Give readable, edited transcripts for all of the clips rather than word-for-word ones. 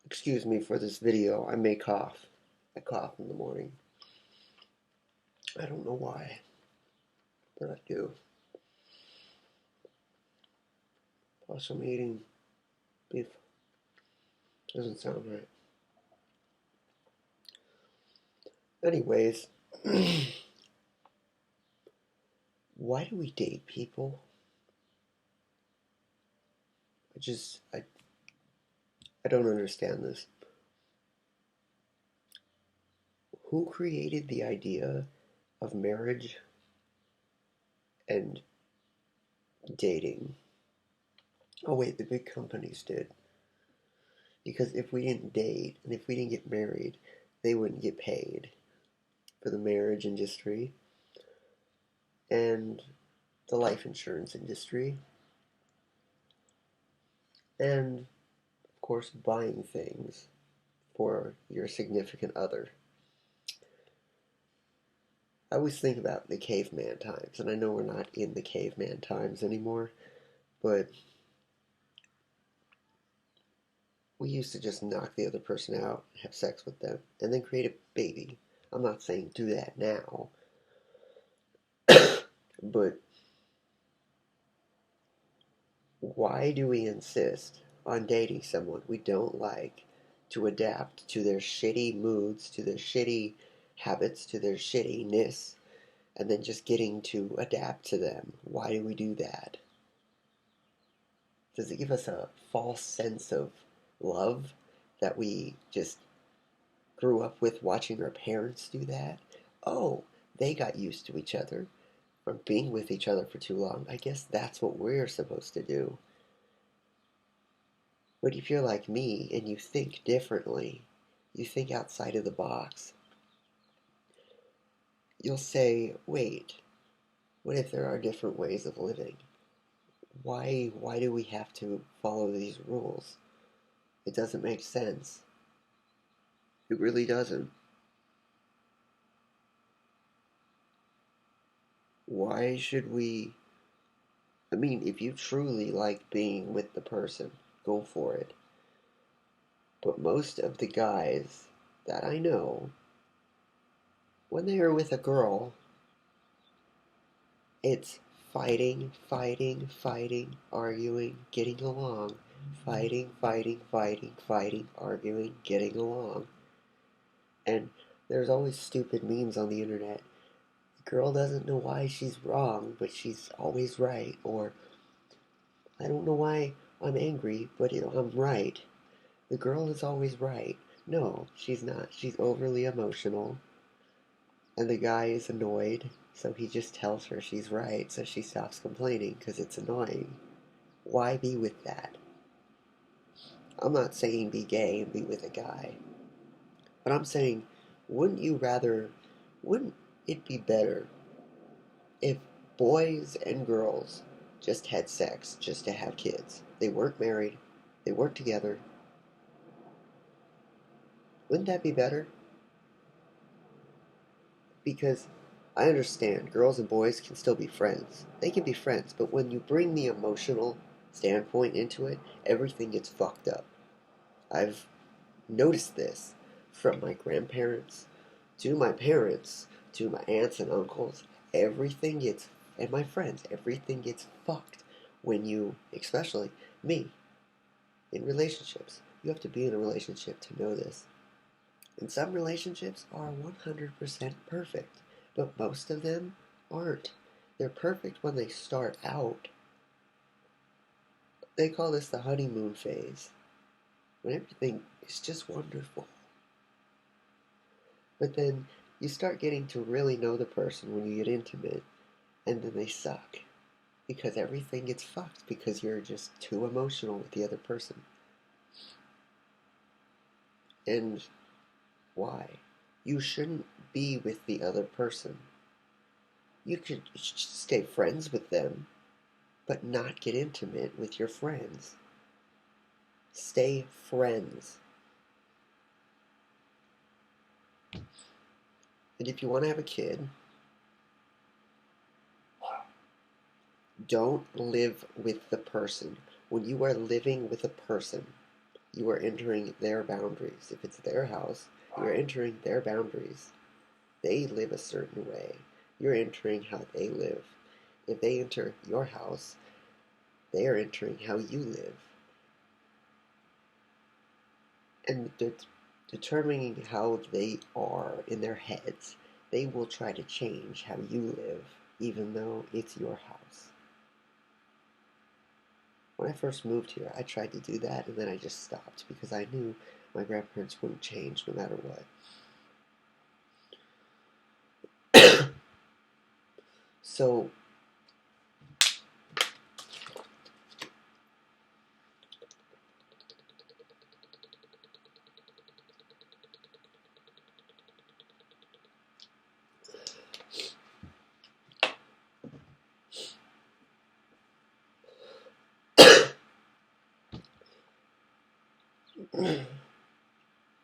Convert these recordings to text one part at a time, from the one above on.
Excuse me for this video. I may cough. I cough in the morning. I don't know why, but I do. Plus, I'm eating beef. Doesn't sound right. Anyways, why do we date people? I don't understand this. Who created the idea of marriage and dating? Oh wait, the big companies did. Because if we didn't date and if we didn't get married, they wouldn't get paid for the marriage industry and the life insurance industry and, of course, buying things for your significant other. I always think about the caveman times, and I know we're not in the caveman times anymore, but we used to just knock the other person out, have sex with them, and then create a baby. I'm not saying do that now, but why do we insist on dating someone we don't like to adapt to their shitty moods, to their shitty habits, to their shittiness, and then just getting to adapt to them? Why do we do that? Does it give us a false sense of love that we just grew up with watching our parents do that? Oh, they got used to each other from being with each other for too long. I guess that's what we're supposed to do. But if you're like me and you think differently, you think outside of the box, you'll say, wait, what if there are different ways of living? Why do we have to follow these rules? It doesn't make sense. It really doesn't. Why should we? I mean, if you truly like being with the person, go for it. But most of the guys that I know, when they are with a girl, it's fighting, fighting, fighting, arguing, getting along. Fighting, fighting, fighting, fighting, arguing, getting along. And there's always stupid memes on the internet. The girl doesn't know why she's wrong, but she's always right. Or, I don't know why I'm angry, but I'm right. The girl is always right. No, she's not. She's overly emotional. And the guy is annoyed, so he just tells her she's right, so she stops complaining because it's annoying. Why be with that? I'm not saying be gay and be with a guy, but I'm saying, wouldn't it be better if boys and girls just had sex just to have kids? They weren't married, they weren't together. Wouldn't that be better? Because I understand girls and boys can still be friends. They can be friends, but when you bring the emotional standpoint into it, everything gets fucked up. I've noticed this from my grandparents to my parents to my aunts and uncles. Everything gets, and my friends, everything gets fucked when you, especially me, in relationships. You have to be in a relationship to know this. And some relationships are 100% perfect, but most of them aren't. They're perfect when they start out. They call this the honeymoon phase, when everything is just wonderful. But then you start getting to really know the person when you get intimate, and then they suck. Because everything gets fucked because you're just too emotional with the other person. And why? You shouldn't be with the other person. You could stay friends with them, but not get intimate with your friends. Stay friends. And if you want to have a kid, don't live with the person. When you are living with a person, you are entering their boundaries. If it's their house, you are entering their boundaries. They live a certain way. You're entering how they live. If they enter your house, they are entering how you live. And determining how they are in their heads, they will try to change how you live, even though it's your house. When I first moved here, I tried to do that, and then I just stopped because I knew my grandparents wouldn't change no matter what. So,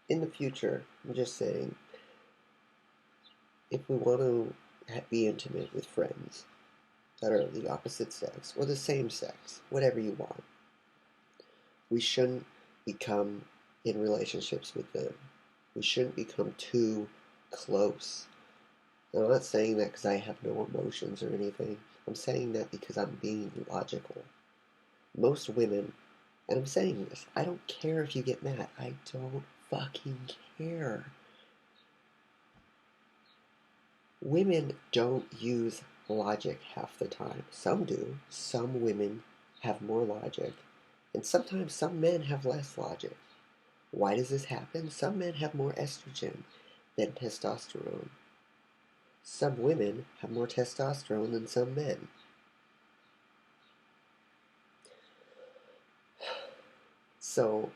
in the future, I'm just saying, if we want to be intimate with friends that are the opposite sex or the same sex, whatever you want, we shouldn't become in relationships with them. We shouldn't become too close. And I'm not saying that because I have no emotions or anything. I'm saying that because I'm being logical. Most women, and I'm saying this, I don't care if you get mad. I don't fucking care. Women don't use logic half the time. Some do. Some women have more logic. And sometimes some men have less logic. Why does this happen? Some men have more estrogen than testosterone. Some women have more testosterone than some men. So,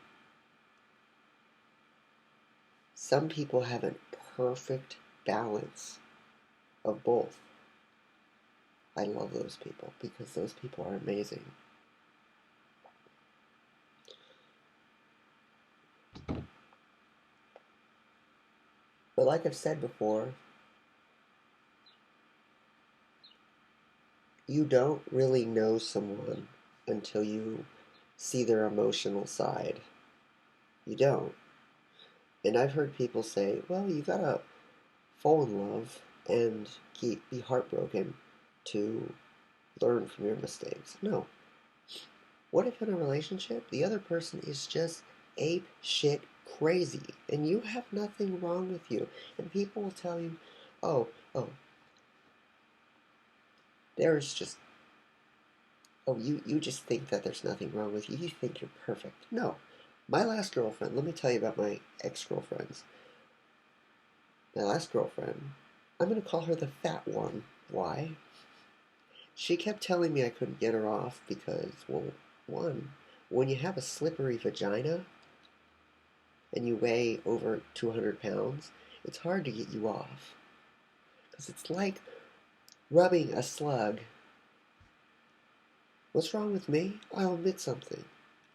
some people have a perfect balance of both. I love those people because those people are amazing. But like I've said before, you don't really know someone until you see their emotional side. You don't. And I've heard people say, well, you gotta fall in love and be heartbroken to learn from your mistakes. No. What if in a relationship, the other person is just ape shit crazy and you have nothing wrong with you? And people will tell you, oh, there's just, you just think that there's nothing wrong with you. You think you're perfect. No. My last girlfriend, let me tell you about my ex-girlfriends. My last girlfriend, I'm going to call her the fat one. Why? She kept telling me I couldn't get her off because, well, one, when you have a slippery vagina and you weigh over 200 pounds, it's hard to get you off. Because it's like rubbing a slug. What's wrong with me? I'll admit something.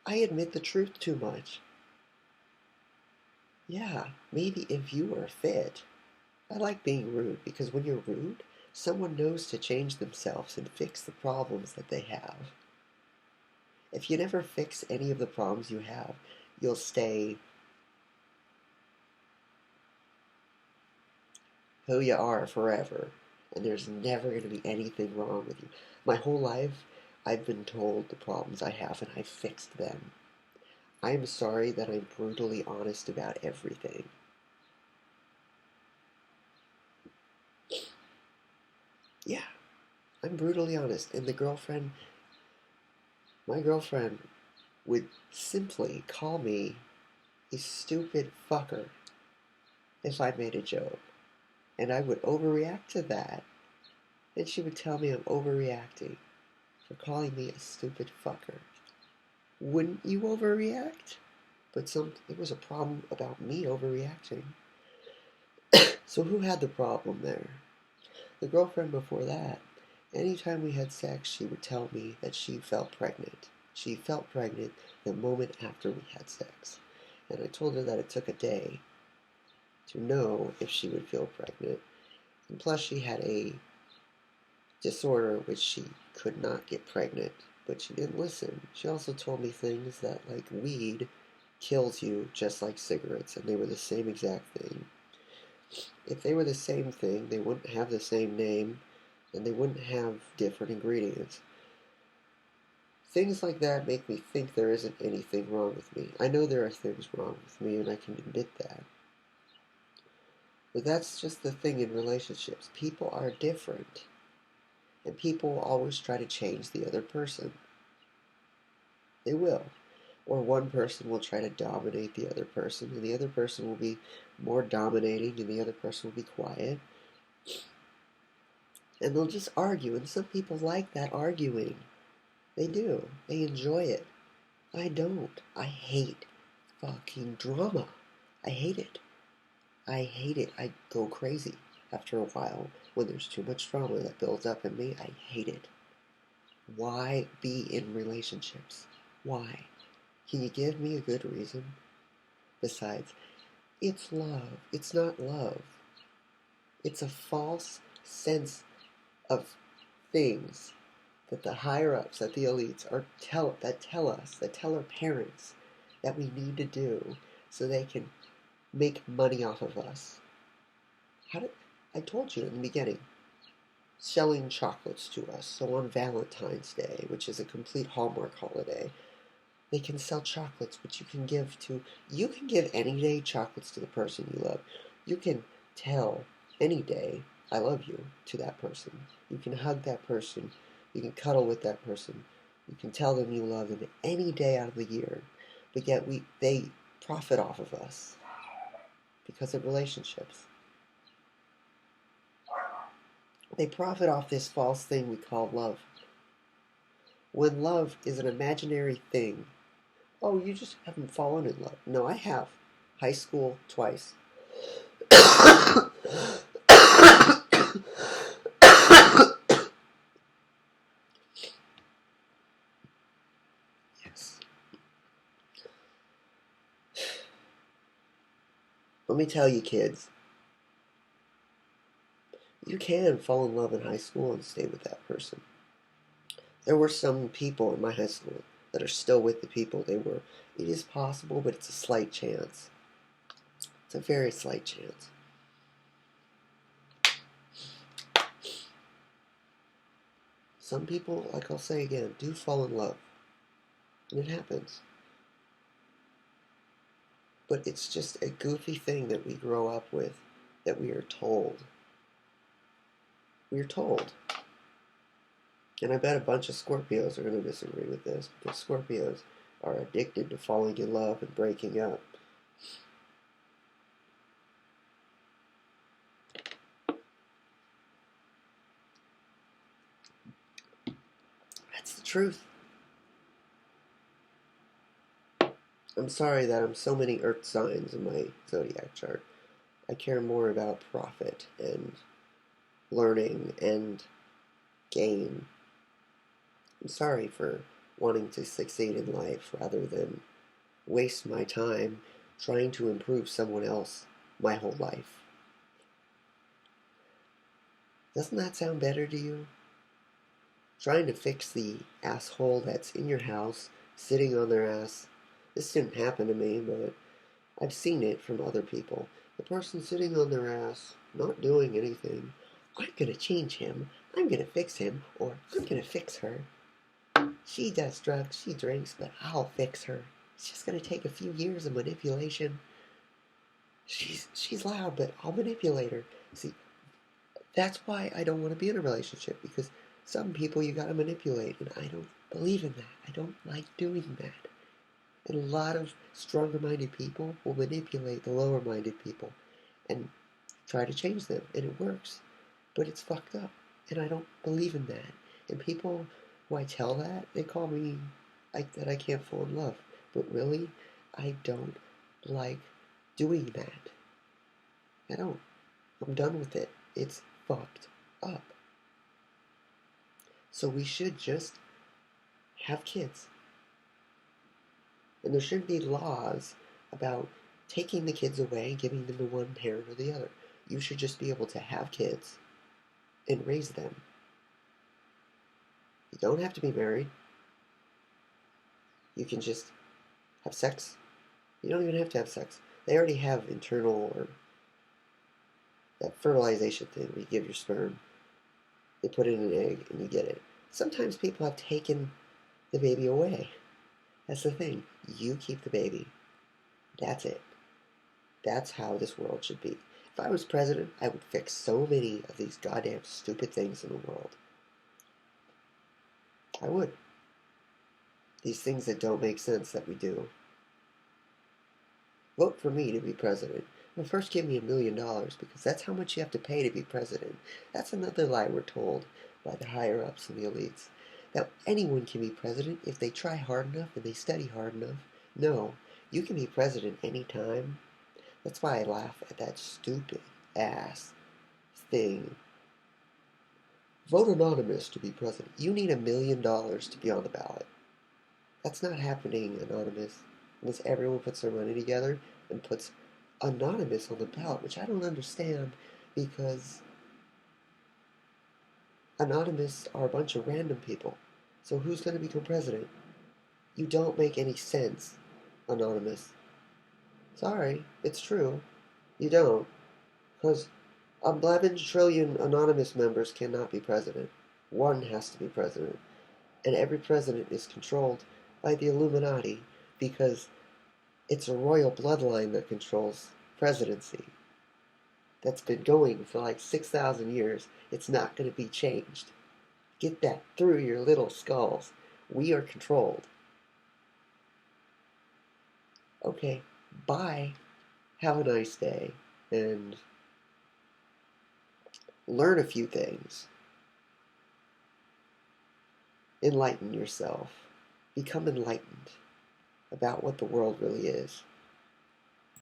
I admit the truth too much. Yeah, maybe if you were fit. I like being rude because when you're rude, someone knows to change themselves and fix the problems that they have. If you never fix any of the problems you have, you'll stay who you are forever, and there's never going to be anything wrong with you. My whole life, I've been told the problems I have, and I fixed them. I'm sorry that I'm brutally honest about everything. Yeah, I'm brutally honest, and my girlfriend would simply call me a stupid fucker if I made a joke, and I would overreact to that, and she would tell me I'm overreacting for calling me a stupid fucker. Wouldn't you overreact? But it was a problem about me overreacting. So who had the problem there? The girlfriend before that. Anytime we had sex, she would tell me that she felt pregnant. She felt pregnant the moment after we had sex. And I told her that it took a day to know if she would feel pregnant. And plus she had a disorder which she could not get pregnant but she didn't listen. She also told me things that, like, weed kills you just like cigarettes, and they were the same exact thing. If they were the same thing, they wouldn't have the same name, and they wouldn't have different ingredients. Things like that make me think there isn't anything wrong with me. I know there are things wrong with me, and I can admit that. But that's just the thing in relationships. People are different, and people always try to change the other person. They will. Or one person will try to dominate the other person, and the other person will be more dominating, and the other person will be quiet. And they'll just argue, and some people like that arguing. They do. They enjoy it. I don't. I hate fucking drama. I hate it. I hate it. I go crazy after a while when there's too much drama that builds up in me. I hate it. Why be in relationships? Why? Can you give me a good reason? Besides, it's love. It's not love. It's a false sense of things that the higher-ups, that the elites tell our parents that we need to do so they can make money off of us. I told you in the beginning, selling chocolates to us. So on Valentine's Day, which is a complete Hallmark holiday, they can sell chocolates, which you can give any day chocolates to the person you love. You can tell any day, I love you, to that person. You can hug that person. You can cuddle with that person. You can tell them you love them any day out of the year. But yet they profit off of us because of relationships. They profit off this false thing we call love. When love is an imaginary thing. Oh, you just haven't fallen in love. No, I have. High school, twice. Yes. Let me tell you, kids. You can fall in love in high school and stay with that person. There were some people in my high school that are still with the people they were. It is possible, but it's a slight chance. It's a very slight chance. Some people, like I'll say again, do fall in love. And it happens. But it's just a goofy thing that we grow up with, that we are told. We are told. And I bet a bunch of Scorpios are going to disagree with this, because Scorpios are addicted to falling in love and breaking up. That's the truth. I'm sorry that I'm so many earth signs in my zodiac chart. I care more about profit and learning and gain. I'm sorry for wanting to succeed in life rather than waste my time trying to improve someone else my whole life. Doesn't that sound better to you? Trying to fix the asshole that's in your house, sitting on their ass. This didn't happen to me, but I've seen it from other people. The person sitting on their ass, not doing anything. I'm gonna change him. I'm gonna fix him, or I'm gonna fix her. She does drugs, she drinks, but I'll fix her. It's just gonna take a few years of manipulation. She's loud, but I'll manipulate her. See, that's why I don't want to be in a relationship, because some people you gotta manipulate, and I don't believe in that. I don't like doing that. And a lot of stronger-minded people will manipulate the lower-minded people and try to change them, and it works. But it's fucked up, and I don't believe in that. And people who I tell that, they call me that I can't fall in love. But really, I don't like doing that. I don't. I'm done with it. It's fucked up. So we should just have kids. And there shouldn't be laws about taking the kids away and giving them to one parent or the other. You should just be able to have kids and raise them. You don't have to be married. You can just have sex. You don't even have to have sex. They already have internal or that fertilization thing where you give your sperm. They put it in an egg and you get it. Sometimes people have taken the baby away. That's the thing. You keep the baby. That's it. That's how this world should be. If I was president, I would fix so many of these goddamn stupid things in the world. I would. These things that don't make sense that we do. Vote for me to be president. Well, first give me $1 million because that's how much you have to pay to be president. That's another lie we're told by the higher ups and the elites. That anyone can be president if they try hard enough and they study hard enough. No, you can be president anytime. That's why I laugh at that stupid ass thing. Vote anonymous to be president. You need $1 million to be on the ballot. That's not happening anonymous unless everyone puts their money together and puts anonymous on the ballot, which I don't understand because anonymous are a bunch of random people. So who's going to become president? You don't make any sense, anonymous. Sorry, it's true. You don't. Because 11 trillion anonymous members cannot be president. One has to be president. And every president is controlled by the Illuminati because it's a royal bloodline that controls presidency. That's been going for like 6,000 years. It's not going to be changed. Get that through your little skulls. We are controlled. Okay, bye. Have a nice day. And learn a few things. Enlighten yourself. Become enlightened about what the world really is.